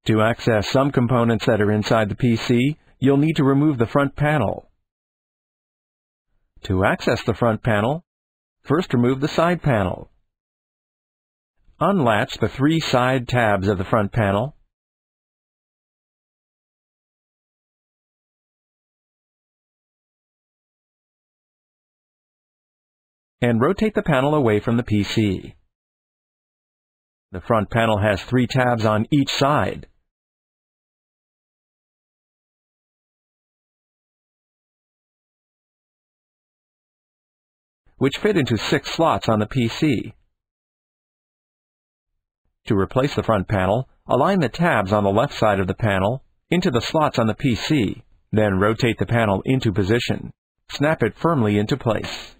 To access some components that are inside the PC, you'll need to remove the front panel. To access the front panel, first remove the side panel. Unlatch the 3 side tabs of the front panel. And rotate the panel away from the PC. The front panel has 3 tabs on each side. Which fit into 6 slots on the PC. To replace the front panel, align the tabs on the left side of the panel into the slots on the PC, then rotate the panel into position. Snap it firmly into place.